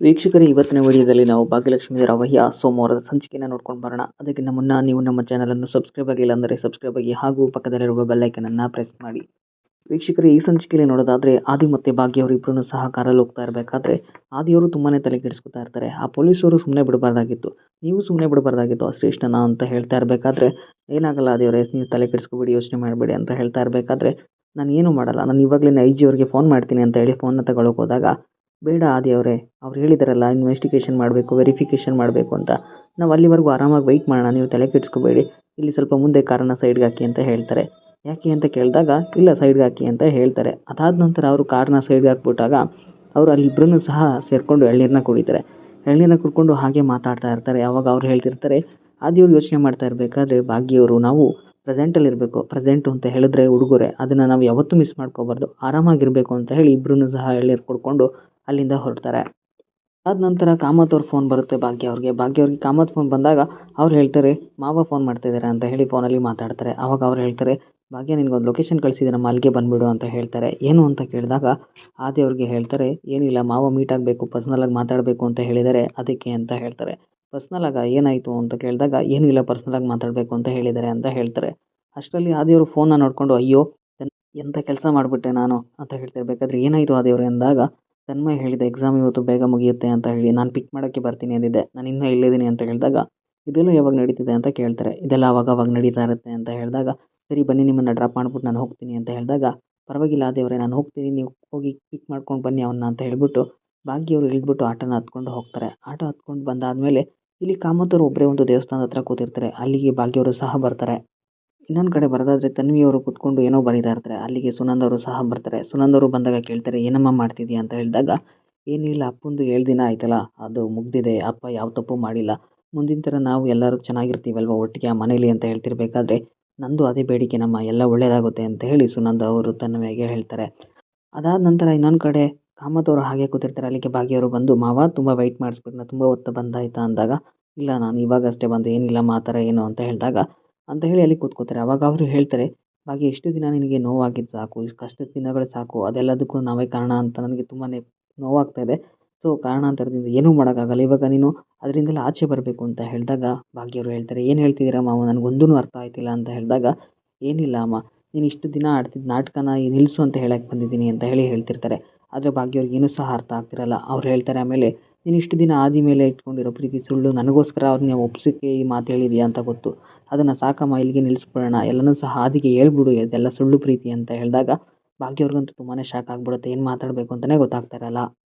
ವೀಕ್ಷಕರೇ, ಇವತ್ತಿನ ವಿಡಿಯೋದಲ್ಲಿ ನಾವು ಭಾಗ್ಯಲಕ್ಷ್ಮಿ ಧಾರಾವಾಹಿಯ ಸೋಮವಾರದ ಸಂಚಿಕೆಯನ್ನು ನೋಡ್ಕೊಂಡು ಬರೋಣ. ಅದಕ್ಕಿಂತ ಮುನ್ನ ನೀವು ನಮ್ಮ ಚಾನಲನ್ನು ಸಬ್ಸ್ಕ್ರೈಬ್ ಆಗಿಲ್ಲ ಅಂದರೆ ಸಬ್ಸ್ಕ್ರೈಬ್ ಆಗಿ ಹಾಗೂ ಪಕ್ಕದಲ್ಲಿರುವ ಬೆಲ್ಲೈಕನನ್ನು ಪ್ರೆಸ್ ಮಾಡಿ. ವೀಕ್ಷಕರೇ, ಈ ಸಂಚಿಕೆಯಲ್ಲಿ ನೋಡೋದಾದರೆ ಆದಿ ಮತ್ತು ಭಾಗ್ಯ ಅವರು ಇಬ್ಬರೂ ಸಹ ಕಾರಲ್ಲಿ ಹೋಗ್ತಾ ಇರಬೇಕಾದ್ರೆ ಆದಿಯವರು ತುಂಬಾ ತಲೆ ಕೆಡಿಸ್ಕೊತಾ ಇರ್ತಾರೆ. ಆ ಪೊಲೀಸರು ಸುಮ್ಮನೆ ಬಿಡಬಾರ್ದಾಗಿತ್ತು, ನೀವು ಸುಮ್ಮನೆ ಬಿಡಬಾರ್ದಾಗಿತ್ತು ಆ ಶ್ರೇಷ್ಠನ ಅಂತ ಹೇಳ್ತಾ ಇರಬೇಕಾದ್ರೆ, ಏನಾಗಲ್ಲ ಆದಿಯವರೇ, ನೀವು ತಲೆ ಕೆಡಿಸ್ಕೊಬೇಡಿ, ಯೋಚನೆ ಮಾಡಬೇಡಿ ಅಂತ ಹೇಳ್ತಾ ಇರಬೇಕಾದ್ರೆ, ನಾನು ಏನೂ ಮಾಡಲ್ಲ, ನಾನು ಇವಾಗಲೇ IG ಅವರಿಗೆ ಫೋನ್ ಮಾಡ್ತೀನಿ ಅಂತ ಹೇಳಿ ಫೋನ್ನ ತಗೊಳ್ಳೋಕೆ ಹೋದಾಗ, ಬೇಡ ಆದಿಯವರೇ, ಅವ್ರು ಹೇಳಿದಾರಲ್ಲ ಇನ್ವೆಸ್ಟಿಗೇಷನ್ ಮಾಡಬೇಕು, ವೆರಿಫಿಕೇಷನ್ ಮಾಡಬೇಕು ಅಂತ, ನಾವು ಅಲ್ಲಿವರೆಗೂ ಆರಾಮಾಗಿ ವೆಯ್ಟ್ ಮಾಡೋಣ, ನೀವು ತಲೆ ಕೆಡಿಸ್ಕೋಬೇಡಿ, ಇಲ್ಲಿ ಸ್ವಲ್ಪ ಮುಂದೆ ಕಾರನ್ನು ಸೈಡ್ಗೆ ಹಾಕಿ ಅಂತ ಹೇಳ್ತಾರೆ. ಯಾಕೆ ಅಂತ ಕೇಳಿದಾಗ, ಇಲ್ಲ ಸೈಡ್ಗೆ ಹಾಕಿ ಅಂತ ಹೇಳ್ತಾರೆ. ಅದಾದ ನಂತರ ಅವರು ಕಾರ್ನ ಸೈಡ್ಗೆ ಹಾಕ್ಬಿಟ್ಟಾಗ ಅವರು ಅಲ್ಲಿಬ್ಬರನ್ನು ಸಹ ಸೇರಿಕೊಂಡು ಎಳ್ನೀರನ್ನ ಕುಡಿತಾರೆ. ಎಳ್ನೀರನ್ನ ಕುಡ್ಕೊಂಡು ಹಾಗೆ ಮಾತಾಡ್ತಾ ಇರ್ತಾರೆ. ಆವಾಗ ಅವ್ರು ಹೇಳ್ತಿರ್ತಾರೆ, ಆದಿಯವ್ರು ಯೋಚನೆ ಮಾಡ್ತಾ ಇರಬೇಕಾದ್ರೆ, ಭಾಗ್ಯವರು ನಾವು ಪ್ರೆಸೆಂಟಲ್ಲಿ ಇರಬೇಕು, ಪ್ರೆಸೆಂಟು ಅಂತ ಹೇಳಿದ್ರೆ ಉಡುಗೊರೆ, ಅದನ್ನು ನಾವು ಯಾವತ್ತೂ ಮಿಸ್ ಮಾಡ್ಕೋಬಾರ್ದು, ಆರಾಮಾಗಿರಬೇಕು ಅಂತ ಹೇಳಿ ಇಬ್ಬರೂ ಸಹ ಎಳ್ನೀರು ಕುಡ್ಕೊಂಡು ಅಲ್ಲಿಂದ ಹೊರಡ್ತಾರೆ. ಅದಾದ ನಂತರ ಕಾಮತ್ ಅವ್ರ ಫೋನ್ ಬರುತ್ತೆ ಭಾಗ್ಯ ಅವ್ರಿಗೆ ಕಾಮತ್ ಫೋನ್ ಬಂದಾಗ ಅವ್ರು ಹೇಳ್ತಾರೆ, ಮಾವ ಫೋನ್ ಮಾಡ್ತಿದ್ದಾರೆ ಅಂತ ಹೇಳಿ ಫೋನಲ್ಲಿ ಮಾತಾಡ್ತಾರೆ. ಆವಾಗ ಅವ್ರು ಹೇಳ್ತಾರೆ, ಭಾಗ್ಯ ನಿನಗೊಂದು ಲೊಕೇಶನ್ ಕಳಿಸಿದ್ದೀನಮ್ಮ, ಅಲ್ಲಿಗೆ ಬಂದುಬಿಡು ಅಂತ ಹೇಳ್ತಾರೆ. ಏನು ಅಂತ ಕೇಳಿದಾಗ ಆದಿ ಅವ್ರಿಗೆ ಹೇಳ್ತಾರೆ, ಏನಿಲ್ಲ ಮಾವ ಮೀಟ್ ಆಗಬೇಕು, ಪರ್ಸ್ನಲಾಗಿ ಮಾತಾಡಬೇಕು ಅಂತ ಹೇಳಿದ್ದಾರೆ, ಅದಕ್ಕೆ ಅಂತ ಹೇಳ್ತಾರೆ. ಪರ್ಸ್ನಲಾಗ ಏನಾಯಿತು ಅಂತ ಕೇಳಿದಾಗ, ಏನೂ ಇಲ್ಲ, ಪರ್ಸ್ನಲಾಗಿ ಮಾತಾಡಬೇಕು ಅಂತ ಹೇಳಿದ್ದಾರೆ ಅಂತ ಹೇಳ್ತಾರೆ. ಅಷ್ಟರಲ್ಲಿ ಆದಿಯವರು ಫೋನ್ನ ನೋಡಿಕೊಂಡು, ಅಯ್ಯೋ ಎಂಥ ಕೆಲಸ ಮಾಡಿಬಿಟ್ಟೆ ನಾನು ಅಂತ ಹೇಳ್ತಿರ್ಬೇಕಾದ್ರೆ, ಏನಾಯಿತು ಆದಿಯವರೇ ಅಂದಾಗ, ತನ್ಮಯ ಹೇಳಿದೆ ಎಕ್ಸಾಮ್ ಇವತ್ತು ಬೇಗ ಮುಗಿಯುತ್ತೆ ಅಂತ ಹೇಳಿ, ನಾನು ಪಿಕ್ ಮಾಡೋಕ್ಕೆ ಬರ್ತೀನಿ ಅಂದಿದ್ದೆ, ನಾನು ಇನ್ನೂ ಇಲ್ಲಿದ್ದೀನಿ ಅಂತ ಹೇಳಿದಾಗ, ಇದೆಲ್ಲ ಯಾವಾಗ ನಡೀತಿದೆ ಅಂತ ಕೇಳ್ತಾರೆ. ಇದೆಲ್ಲ ಅವಾಗ ನಡೀತಾ ಇರುತ್ತೆ ಅಂತ ಹೇಳಿದಾಗ, ಸರಿ ಬನ್ನಿ ನಿಮ್ಮನ್ನು ಡ್ರಾಪ್ ಮಾಡ್ಬಿಟ್ಟು ನಾನು ಹೋಗ್ತೀನಿ ಅಂತ ಹೇಳಿದಾಗ, ಪರವಾಗಿಲ್ಲ ಆದಿಯವರೇ, ನಾನು ಹೋಗ್ತೀನಿ, ನೀವು ಹೋಗಿ ಪಿಕ್ ಮಾಡ್ಕೊಂಡು ಬನ್ನಿ ಅವನ್ನ ಅಂತ ಹೇಳ್ಬಿಟ್ಟು ಭಾಗ್ಯವರು ಇಳಿದ್ಬಿಟ್ಟು ಆಟೋನ ಹತ್ಕೊಂಡು ಹೋಗ್ತಾರೆ. ಆಟೋ ಹತ್ಕೊಂಡು ಬಂದಾದಮೇಲೆ ಇಲ್ಲಿ ಕಾಮತವರು ಒಬ್ಬರೇ ಒಂದು ದೇವಸ್ಥಾನದ ಹತ್ರ ಕೂತಿರ್ತಾರೆ. ಅಲ್ಲಿಗೆ ಭಾಗ್ಯವರು ಸಹ ಬರ್ತಾರೆ. ಇನ್ನೊಂದು ಕಡೆ ಬರೋದಾದರೆ ತನ್ವಿಯವರು ಕೂತ್ಕೊಂಡು ಏನೋ ಬರೀತಾ ಇರ್ತಾರೆ. ಅಲ್ಲಿಗೆ ಸುನಂದ್ ಅವರು ಸಹ ಬರ್ತಾರೆ. ಸುನಂದ್ ಅವರು ಬಂದಾಗ ಕೇಳ್ತಾರೆ, ಏನಮ್ಮ ಮಾಡ್ತಿದ್ದೀಯ ಅಂತ ಹೇಳಿದಾಗ, ಏನಿಲ್ಲ, ಅಪ್ಪಂದು 7 ದಿನ ಆಯ್ತಲ್ಲ, ಅದು ಮುಗ್ದಿದೆ, ಅಪ್ಪ ಯಾವ ತಪ್ಪು ಮಾಡಿಲ್ಲ, ಮುಂದಿನ ಥರ ನಾವು ಎಲ್ಲರೂ ಚೆನ್ನಾಗಿರ್ತೀವಲ್ವ ಒಟ್ಟಿಗೆ ಆ ಮನೇಲಿ ಅಂತ ಹೇಳ್ತಿರ್ಬೇಕಾದ್ರೆ, ನಂದು ಅದೇ ಬೇಡಿಕೆನಮ್ಮ, ಎಲ್ಲ ಒಳ್ಳೆಯದಾಗುತ್ತೆ ಅಂತ ಹೇಳಿ ಸುನಂದ್ ಅವರು ತನ್ವಿಗೆ ಹೇಳ್ತಾರೆ. ಅದಾದ ನಂತರ ಇನ್ನೊಂದು ಕಡೆ ಕಾಮತ್ ಅವರು ಹಾಗೆ ಕೂತಿರ್ತಾರೆ. ಅಲ್ಲಿಗೆ ಭಾಗ್ಯವರು ಬಂದು, ಮಾವ ತುಂಬ ವೆಯ್ಟ್ ಮಾಡಿಸ್ಬಿಟ್ಟು ತುಂಬ ಹೊತ್ತು ಬಂದಾಯ್ತಾ ಅಂದಾಗ, ಇಲ್ಲ ನಾನು ಇವಾಗಷ್ಟೇ ಬಂದೆ, ಏನಿಲ್ಲಮ್ಮ ಆ ಥರ ಏನು ಅಂತ ಹೇಳಿದಾಗ ಅಂತ ಹೇಳಿ ಅಲ್ಲಿ ಕೂತ್ಕೋತಾರೆ. ಆವಾಗ ಅವರು ಹೇಳ್ತಾರೆ, ಭಾಗ್ಯ ಇಷ್ಟು ದಿನ ನಿನಗೆ ನೋವಾಗಿದ್ದು ಸಾಕು, ಇಷ್ಟು ಕಷ್ಟದ ದಿನಗಳು ಸಾಕು, ಅದೆಲ್ಲದಕ್ಕೂ ನಾವೇ ಕಾರಣ ಅಂತ ನನಗೆ ತುಂಬಾ ನೋವಾಗ್ತಾ ಇದೆ. ಸೊ ಕಾರಣಾಂತರದಿಂದ ಏನೂ ಮಾಡೋಕ್ಕಾಗಲ್ಲ, ಇವಾಗ ನೀನು ಅದರಿಂದೆಲ್ಲ ಆಚೆ ಬರಬೇಕು ಅಂತ ಹೇಳಿದಾಗ ಭಾಗ್ಯವರು ಹೇಳ್ತಾರೆ, ಏನು ಹೇಳ್ತಿದ್ದೀರಾ ಮಾವ, ನನಗೊಂದೂ ಅರ್ಥ ಆಯ್ತಿಲ್ಲ ಅಂತ ಹೇಳಿದಾಗ, ಏನಿಲ್ಲ ಅಮ್ಮ, ನೀನು ಇಷ್ಟು ದಿನ ಆಡ್ತಿದ್ದ ನಾಟಕನ ನಿಲ್ಲಿಸು ಅಂತ ಹೇಳಕ್ಕೆ ಬಂದಿದ್ದೀನಿ ಅಂತ ಹೇಳಿ ಹೇಳ್ತಿರ್ತಾರೆ. ಆದರೆ ಭಾಗ್ಯವ್ರಿಗೆ ಏನೂ ಸಹ ಅರ್ಥ ಆಗ್ತಿರಲ್ಲ. ಅವ್ರು ಹೇಳ್ತಾರೆ ಆಮೇಲೆ, ನೀನು ಇಷ್ಟು ದಿನ ಆದಿ ಮೇಲೆ ಇಟ್ಕೊಂಡಿರೋ ಪ್ರೀತಿ ಸುಳ್ಳು, ನನಗೋಸ್ಕರ ಅವ್ರನ್ನ ಒಪ್ಸೋಕ್ಕೆ ಈ ಮಾತು ಹೇಳಿದೀಯ ಅಂತ ಗೊತ್ತು, ಅದನ್ನು ಸಾಕಮ್ಮ, ಇಲ್ಲಿಗೆ ನಿಲ್ಲಿಸ್ಬಿಡೋಣ, ಎಲ್ಲನೂ ಸಹ ಆದಿಗೆ ಹೇಳ್ಬಿಡು ಇದೆಲ್ಲ ಸುಳ್ಳು ಪ್ರೀತಿ ಅಂತ ಹೇಳಿದಾಗ ಭಾಗ್ಯವ್ರಿಗಂತೂ ತುಂಬಾ ಶಾಕ್ ಆಗಿಬಿಡುತ್ತೆ, ಏನು ಮಾತಾಡಬೇಕು ಅಂತಲೇ ಗೊತ್ತಾಗ್ತಾ ಇರಲ್ಲ.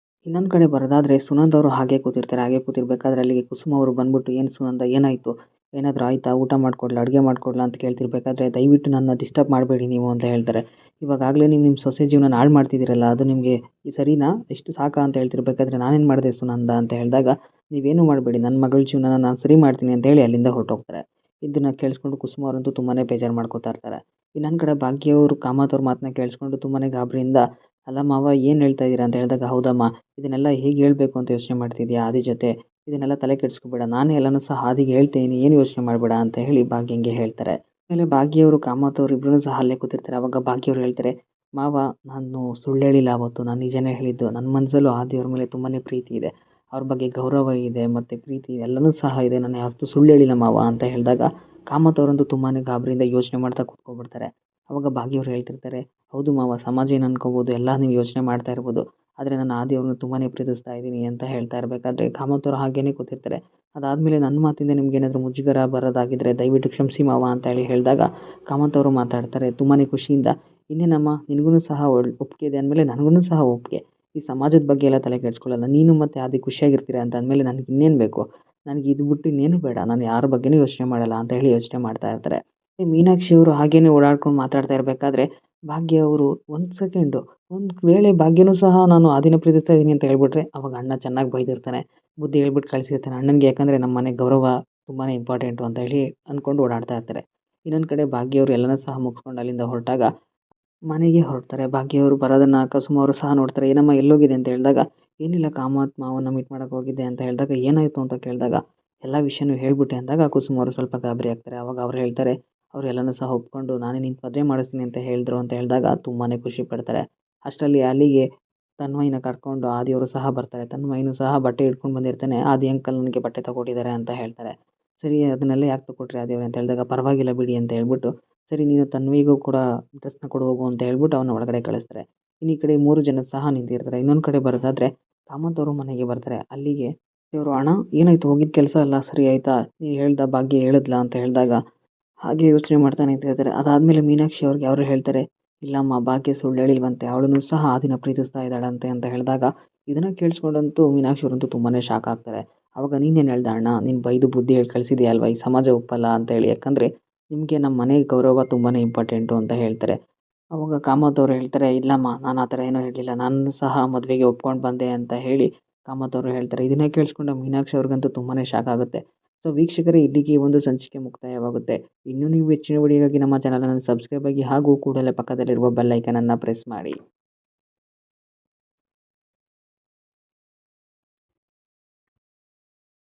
ಇನ್ನೊಂದು ಕಡೆ ಬರೋದಾದರೆ ಸುನಂದ್ ಅವರು ಹಾಗೆ ಕೂತಿರ್ತಾರೆ. ಹಾಗೆ ಕೂತಿರ್ಬೇಕಾದ್ರೆ ಅಲ್ಲಿಗೆ ಕುಸುಮ ಅವರು ಬಂದ್ಬಿಟ್ಟು, ಏನು ಸುನಂದ ಏನಾಯಿತು, ಏನಾದರೂ ಆಯಿತಾ, ಊಟ ಮಾಡಿಕೊಡ್ಲಾ, ಅಡುಗೆ ಮಾಡಿಕೊಡ್ಲಾ ಅಂತ ಕೇಳ್ತಿರ್ಬೇಕಾದ್ರೆ, ದಯವಿಟ್ಟು ನನ್ನ ಡಿಸ್ಟರ್ಬ್ ಮಾಡಬೇಡಿ ನೀವು ಅಂತ ಹೇಳ್ತಾರೆ. ಇವಾಗಲೇ ನೀವು ನಿಮ್ಮ ಸೊಸೆ ಜೀವನ ಹಾಳು ಮಾಡ್ತಿದ್ದೀರಲ್ಲ, ಅದು ನಿಮಗೆ ಸರಿನಾ, ಇಷ್ಟು ಸಾಕಾ ಅಂತ ಹೇಳ್ತಿರ್ಬೇಕಾದ್ರೆ, ನಾನೇನು ಮಾಡಿದೆ ಸುನಂದ ಅಂತ ಹೇಳಿದಾಗ, ನೀವೇನು ಮಾಡಬೇಡಿ, ನನ್ನ ಮಗಳ ಜೀವನನ ನಾನು ಸರಿ ಮಾಡ್ತೀನಿ ಅಂತ ಹೇಳಿ ಅಲ್ಲಿಂದ ಹೊರಟೋಗ್ತಾರೆ. ಇದನ್ನು ಕೇಳಿಸ್ಕೊಂಡು ಕುಸುಮ ಅವರಂತೂ ತುಂಬಾ ಬೇಜಾರು ಮಾಡ್ಕೋತಾ ಇರ್ತಾರೆ. ಇನ್ನೊಂದು ಕಡೆ ಭಾಗ್ಯವರು ಕಾಮತ್ ಅವ್ರ ಮಾತನ್ನ ಕೇಳಿಸ್ಕೊಂಡು ತುಂಬಾ ಗಾಬರಿಯಿಂದ, ಅಲ್ಲ ಮಾವ ಏನು ಹೇಳ್ತಾ ಇದ್ದೀರಾ ಅಂತ ಹೇಳಿದಾಗ, ಹೌದಮ್ಮ, ಇದನ್ನೆಲ್ಲ ಹೇಗೆ ಹೇಳಬೇಕು ಅಂತ ಯೋಚನೆ ಮಾಡ್ತಿದ್ಯಾ ಆದಿ ಜೊತೆ, ಇದನ್ನೆಲ್ಲ ತಲೆ ಕೆಡಿಸ್ಕೋಬೇಡ, ನಾನೇ ಎಲ್ಲನೂ ಸಹ ಆದಿಗೆ ಹೇಳ್ತೀನಿ, ಏನು ಯೋಚನೆ ಮಾಡಬೇಡ ಅಂತ ಹೇಳಿ ಭಾಗ್ಯಂಗೆ ಹೇಳ್ತಾರೆ. ಆಮೇಲೆ ಭಾಗ್ಯವರು ಕಾಮತ್ ಅವರು ಇಬ್ಬರೂ ಸಹ ಅಲ್ಲೇ ಕೂತಿರ್ತಾರೆ. ಆವಾಗ ಭಾಗ್ಯವರು ಹೇಳ್ತಾರೆ, ಮಾವ, ನಾನು ಸುಳ್ಳು ಹೇಳಿಲ್ಲ ಅವತ್ತು, ನಾನು ನಿಜನೇ ಹೇಳಿದ್ದು, ನನ್ನ ಮನಸ್ಸಲ್ಲೂ ಆದಿಯವ್ರ ಮೇಲೆ ತುಂಬಾ ಪ್ರೀತಿ ಇದೆ, ಅವ್ರ ಬಗ್ಗೆ ಗೌರವ ಇದೆ ಮತ್ತು ಪ್ರೀತಿ ಎಲ್ಲನೂ ಸಹ ಇದೆ, ನಾನು ಯಾವತ್ತೂ ಸುಳ್ಳು ಹೇಳಿಲ್ಲ ಮಾವ ಅಂತ ಹೇಳಿದಾಗ ಕಾಮತ್ ಅವರಂತೂ ತುಂಬಾ ಗಾಬರಿಯಿಂದ ಯೋಚನೆ ಮಾಡ್ತಾ ಕೂತ್ಕೊಬಿಡ್ತಾರೆ. ಆವಾಗ ಭಾಗ್ಯವ್ರು ಹೇಳ್ತಿರ್ತಾರೆ, ಹೌದು ಮಾವ, ಸಮಾಜ ಏನು ಅನ್ಕೋಬೋದು, ಎಲ್ಲ ನೀವು ಯೋಚನೆ ಮಾಡ್ತಾ ಇರ್ಬೋದು, ಆದರೆ ನಾನು ಆದಿಯವ್ರನ್ನ ತುಂಬಾ ಪ್ರೀತಿಸ್ತಾ ಇದ್ದೀನಿ ಅಂತ ಹೇಳ್ತಾ ಇರಬೇಕಾದ್ರೆ ಕಾಮತ್ ಅವರು ಹಾಗೇನೇ ಕೂತಿರ್ತಾರೆ. ಅದಾದಮೇಲೆ ನನ್ನ ಮಾತಿಂದ ನಿಮ್ಗೇನಾದರೂ ಮುಜುಗರ ಬರೋದಾಗಿದ್ದರೆ ದಯವಿಟ್ಟು ಕ್ಷಮಿಸಿ ಮಾವ ಅಂತ ಹೇಳಿ ಹೇಳಿದಾಗ ಕಾಮತ್ ಅವರು ಮಾತಾಡ್ತಾರೆ ತುಂಬಾ ಖುಷಿಯಿಂದ, ಇನ್ನೇನಮ್ಮ, ನಿನಗೂ ಸಹ ಒಪ್ಪಿಗೆ ಇದೆ ಅಂದಮೇಲೆ ನನಗೂ ಸಹ ಒಪ್ಪಿಗೆ, ಈ ಸಮಾಜದ ಬಗ್ಗೆ ಎಲ್ಲ ತಲೆ ಕೆಡಿಸ್ಕೊಳ್ಳಲ್ಲ, ನೀನು ಮತ್ತು ಆದಿ ಖುಷಿಯಾಗಿರ್ತೀರ ಅಂತ ಅಂದಮೇಲೆ ನನಗೆ ಇನ್ನೇನು ಬೇಕು, ನನಗೆ ಇದು ಬಿಟ್ಟು ಇನ್ನೇನು ಬೇಡ, ನಾನು ಯಾರ ಬಗ್ಗೆನೂ ಯೋಚನೆ ಮಾಡಲ್ಲ ಅಂತ ಹೇಳಿ ಯೋಚನೆ ಮಾಡ್ತಾ ಇರ್ತಾರೆ. ಮೀನಾಕ್ಷಿ ಅವರು ಹಾಗೇನೆ ಓಡಾಡ್ಕೊಂಡು ಮಾತಾಡ್ತಾ ಇರಬೇಕಾದ್ರೆ ಭಾಗ್ಯ ಅವರು ಒಂದು ಸೆಕೆಂಡು, ಒಂದು ವೇಳೆ ಭಾಗ್ಯನೂ ಸಹ ನಾನು ಆದಿನ ಪ್ರೀತಿಸ್ತಾ ಇದ್ದೀನಿ ಅಂತ ಹೇಳ್ಬಿಟ್ರೆ, ಅವಾಗ ಅಣ್ಣ ಚೆನ್ನಾಗಿ ಬೈದಿರ್ತಾನೆ, ಬುದ್ಧಿ ಹೇಳ್ಬಿಟ್ಟು ಕಳಿಸಿರ್ತಾನೆ ಅಣ್ಣನಿಗೆ, ಯಾಕಂದರೆ ನಮ್ಮ ಮನೆ ಗೌರವ ತುಂಬಾ ಇಂಪಾರ್ಟೆಂಟು ಅಂತ ಹೇಳಿ ಅಂದ್ಕೊಂಡು ಓಡಾಡ್ತಾ ಇರ್ತಾರೆ. ಇನ್ನೊಂದು ಕಡೆ ಭಾಗ್ಯ ಅವರು ಎಲ್ಲನೂ ಸಹ ಮುಗಿಸ್ಕೊಂಡು ಅಲ್ಲಿಂದ ಹೊರಟಾಗ ಮನೆಗೆ ಹೊರಡ್ತಾರೆ. ಭಾಗ್ಯ ಅವರು ಬರೋದನ್ನು ಕುಸುಮ ಅವರು ಸಹ ನೋಡ್ತಾರೆ. ಏನಮ್ಮ ಎಲ್ಲೋಗಿದೆ ಅಂತ ಹೇಳಿದಾಗ, ಏನಿಲ್ಲ ಕಾಮತ್ ಮಾವನ್ನ ಮೀಟ್ ಮಾಡೋಕೆ ಹೋಗಿದ್ದೆ ಅಂತ ಹೇಳಿದಾಗ, ಏನಾಯಿತು ಅಂತ ಕೇಳಿದಾಗ, ಎಲ್ಲ ವಿಷಯನೂ ಹೇಳ್ಬಿಟ್ಟೆ ಅಂದಾಗ ಕುಸುಮ ಅವರು ಸ್ವಲ್ಪ ಗಾಬರಿ ಆಗ್ತಾರೆ. ಆವಾಗ ಅವ್ರು ಹೇಳ್ತಾರೆ, ಅವ್ರು ಎಲ್ಲನೂ ಸಹ ಒಪ್ಕೊಂಡು ನಾನೇ ನಿನ್ನ ಮದುವೆ ಮಾಡಿಸ್ತೀನಿ ಅಂತ ಹೇಳಿದ್ರು ಅಂತ ಹೇಳಿದಾಗ ತುಂಬಾ ಖುಷಿ ಪಡ್ತಾರೆ. ಅಷ್ಟರಲ್ಲಿ ಅಲ್ಲಿಗೆ ತನ್ಮಯ್ಯನ ಕರ್ಕೊಂಡು ಆದಿಯವರು ಸಹ ಬರ್ತಾರೆ. ತನ್ಮಯ್ಯನು ಸಹ ಬಟ್ಟೆ ಹಿಡ್ಕೊಂಡು ಬಂದಿರ್ತಾನೆ. ಆದಿ ಅಂಕಲ್ ನನಗೆ ಬಟ್ಟೆ ತಗೊಟ್ಟಿದ್ದಾರೆ ಅಂತ ಹೇಳ್ತಾರೆ. ಸರಿ ಅದನ್ನೆಲ್ಲ ಯಾಕೆ ತಗೊಟ್ರಿ ಆದಿಯವರೇ ಅಂತ ಹೇಳಿದಾಗ ಪರವಾಗಿಲ್ಲ ಬಿಡಿ ಅಂತ ಹೇಳ್ಬಿಟ್ಟು ಸರಿ ನೀನು ತನ್ವಿಗೂ ಕೂಡ ಡ್ರೆಸ್ನ ಕೊಡು ಹೋಗು ಅಂತ ಹೇಳ್ಬಿಟ್ಟು ಅವನ ಒಳಗಡೆ ಕಳಿಸ್ತಾರೆ. ಇನ್ನು ಈ ಕಡೆ 3 ಜನ ಸಹ ನಿಂತಿರ್ತಾರೆ. ಇನ್ನೊಂದು ಕಡೆ ಬರೋದಾದ್ರೆ ಕಾಮತ್ ಅವರು ಮನೆಗೆ ಬರ್ತಾರೆ. ಅಲ್ಲಿಗೆ ಇವರು ಅಣ್ಣ ಏನಾಯ್ತು ಹೋಗಿದ್ದ ಕೆಲಸ ಎಲ್ಲ ಸರಿ ಆಯ್ತಾ ನೀನು ಹೇಳ್ದ ಭಾಗ್ಯ ಹೇಳಿದ್ಲಾ ಅಂತ ಹೇಳಿದಾಗ ಹಾಗೆ ಯೋಚನೆ ಮಾಡ್ತಾ ನಿಂತಿರ್ತಾರೆ. ಅದಾದಮೇಲೆ ಮೀನಾಕ್ಷಿ ಅವ್ರಿಗೆ ಅವರು ಹೇಳ್ತಾರೆ ಇಲ್ಲಮ್ಮ ಭಾಗ್ಯ ಸುಳ್ಳು ಹೇಳಿಲ್ವಂತೆ ಅವಳನ್ನು ಸಹ ಆದಿನ ಪ್ರೀತಿಸ್ತಾ ಇದ್ದಾಳಂತೆ ಅಂತ ಹೇಳಿದಾಗ ಇದನ್ನು ಕೇಳಿಸ್ಕೊಂಡಂತೂ ಮೀನಾಕ್ಷಿ ಅವರಂತೂ ತುಂಬಾ ಶಾಕ್ ಆಗ್ತಾರೆ. ಅವಾಗ ನೀನೇನು ಹೇಳ್ದೆ ಅಣ್ಣ ನೀನು ಬೈದು ಬುದ್ಧಿ ಹೇಳಿ ಕಳಿಸಿದೆಯಾ ಅಲ್ವಾ ಈ ಸಮಾಜ ಒಪ್ಪಲ್ಲ ಅಂತ ಹೇಳಿ ಯಾಕಂದರೆ ನಿಮಗೆ ನಮ್ಮ ಮನೆ ಗೌರವ ತುಂಬಾ ಇಂಪಾರ್ಟೆಂಟು ಅಂತ ಹೇಳ್ತಾರೆ. ಅವಾಗ ಕಾಮತ್ ಅವರು ಹೇಳ್ತಾರೆ ಇಲ್ಲಮ್ಮ ನಾನು ಆ ಥರ ಏನೂ ಹೇಳಿಲ್ಲ ನಾನು ಸಹ ಮದುವೆಗೆ ಒಪ್ಕೊಂಡು ಬಂದೆ ಅಂತ ಹೇಳಿ ಕಾಮತ್ ಅವರು ಹೇಳ್ತಾರೆ. ಇದನ್ನೇ ಕೇಳಿಸ್ಕೊಂಡ ಮೀನಾಕ್ಷಿ ಅವ್ರಿಗಂತೂ ತುಂಬಾ ಶಾಕ್ ಆಗುತ್ತೆ. ಸೊ ವೀಕ್ಷಕರೇ ಇಲ್ಲಿಗೆ ಈ ಒಂದು ಸಂಚಿಕೆ ಮುಕ್ತಾಯವಾಗುತ್ತೆ. ಇನ್ನೂ ನೀವು ಹೆಚ್ಚಿನ ವಿಡಿಯೋಗಾಗಿ ನಮ್ಮ ಚಾನಲನ್ನು ಸಬ್ಸ್ಕ್ರೈಬ್ ಆಗಿ ಹಾಗೂ ಕೂಡಲೇ ಪಕ್ಕದಲ್ಲಿರುವ ಬೆಲ್ ಐಕನನ್ನು ಪ್ರೆಸ್ ಮಾಡಿ.